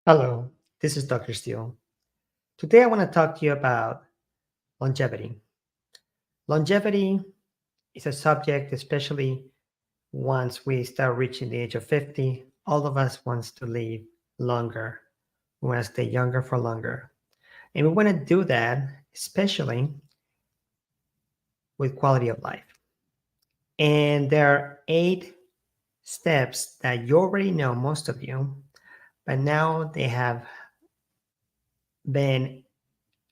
Hello, this is Dr. Steele. Today I want to talk to you about longevity. Longevity is a subject, especially once we start reaching the age of 50. All of us wants to live longer. We want to stay younger for longer. And we want to do that, especially with quality of life. And there are 8 steps that you already know, most of you, but now they have been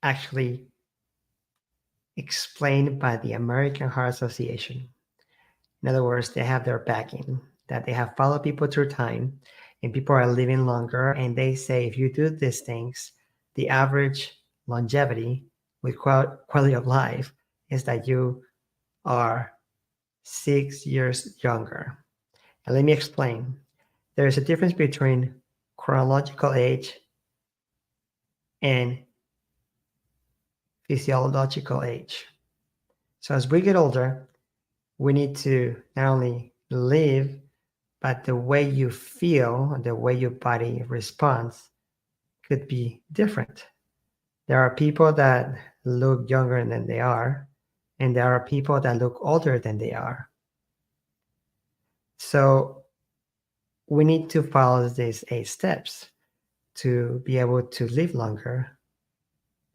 actually explained by the American Heart Association. In other words, they have their backing, that they have followed people through time and people are living longer. And they say if you do these things, the average longevity with quality of life is that you are 6 years younger. And let me explain. There is a difference between chronological age and physiological age. So as we get older, we need to not only live, but the way you feel, the way your body responds could be different. There are people that look younger than they are, and there are people that look older than they are. So we need to follow these 8 steps to be able to live longer,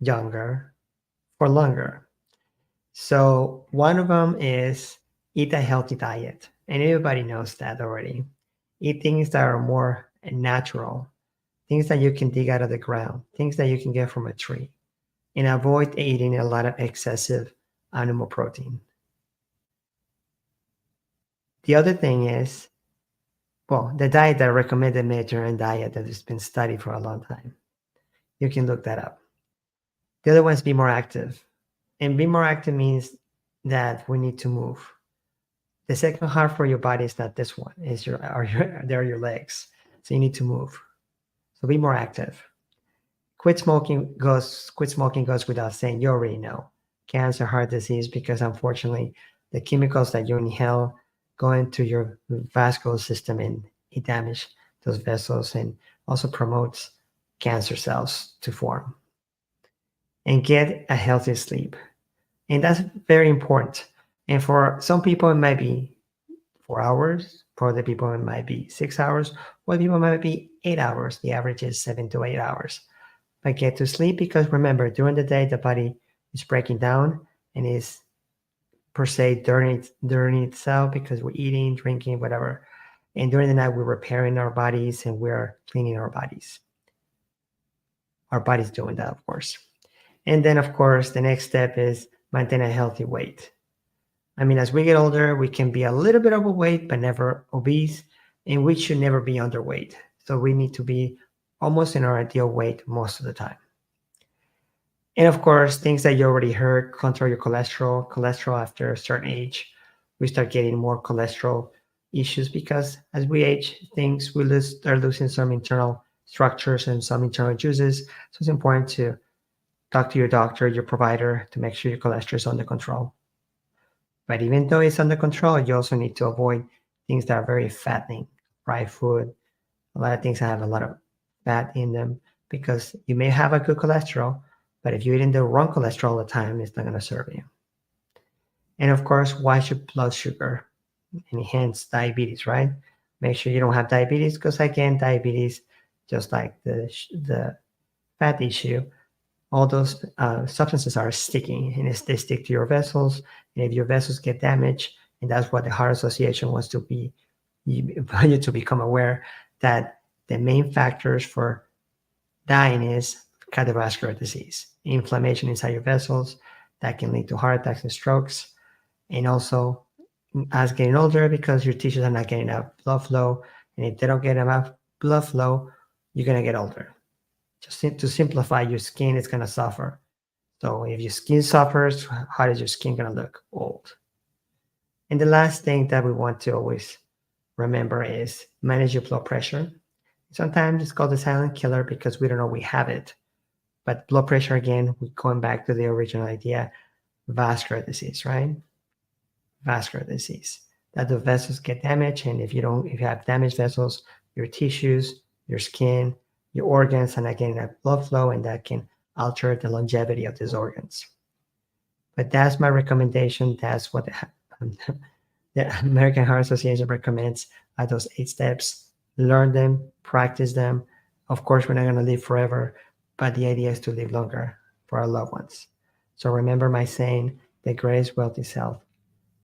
younger, for longer. So one of them is eat a healthy diet. And everybody knows that already. Eat things that are more natural, things that you can dig out of the ground, things that you can get from a tree, and avoid eating a lot of excessive animal protein. The other thing is, well, the diet that I recommend, the Mediterranean diet that has been studied for a long time. You can look that up. The other one is be more active. And be more active means that we need to move. The second half for your body is not this one. It's they're your legs. So you need to move. So be more active. Quit smoking goes without saying. You already know. Cancer, heart disease, because unfortunately the chemicals that you inhale go into your vascular system and it damages those vessels and also promotes cancer cells to form. And get a healthy sleep. And that's very important. And for some people, it might be 4 hours. For other people, it might be 6 hours. For other people, it might be 8 hours. The average is 7 to 8 hours. But get to sleep because remember, during the day, the body is breaking down and is per se during itself because we're eating, drinking, whatever. And during the night, we're repairing our bodies and we're cleaning our bodies. Our body's doing that, of course. And then, of course, the next step is maintain a healthy weight. I mean, as we get older, we can be a little bit overweight, but never obese, and we should never be underweight. So we need to be almost in our ideal weight most of the time. And of course, things that you already heard, control your cholesterol. Cholesterol after a certain age, we start getting more cholesterol issues because as we age, we start losing some internal structures and some internal juices. So it's important to talk to your doctor, your provider, to make sure your cholesterol is under control. But even though it's under control, you also need to avoid things that are very fattening, fried food, a lot of things that have a lot of fat in them, because you may have a good cholesterol, but if you're eating the wrong cholesterol all the time, it's not going to serve you. And of course, watch your blood sugar and hence diabetes, right? Make sure you don't have diabetes because again, diabetes, just like the fat issue, all those substances are sticking and they stick to your vessels. And if your vessels get damaged, and that's what the Heart Association wants to be, you to become aware that the main factors for dying is cardiovascular disease, inflammation inside your vessels that can lead to heart attacks and strokes. And also as getting older because your tissues are not getting enough blood flow. And if they don't get enough blood flow, you're going to get older. Just to simplify, your skin is going to suffer. So if your skin suffers, how is your skin going to look? Old. And the last thing that we want to always remember is manage your blood pressure. Sometimes it's called the silent killer because we don't know we have it. But blood pressure, again, we're going back to the original idea, vascular disease, right? Vascular disease. That the vessels get damaged, and if you have damaged vessels, your tissues, your skin, your organs and again that blood flow, and that can alter the longevity of these organs. But that's my recommendation. That's what the American Heart Association recommends, those 8 steps. Learn them, practice them. Of course, we're not going to live forever, but the idea is to live longer for our loved ones. So remember my saying, the greatest wealth is health.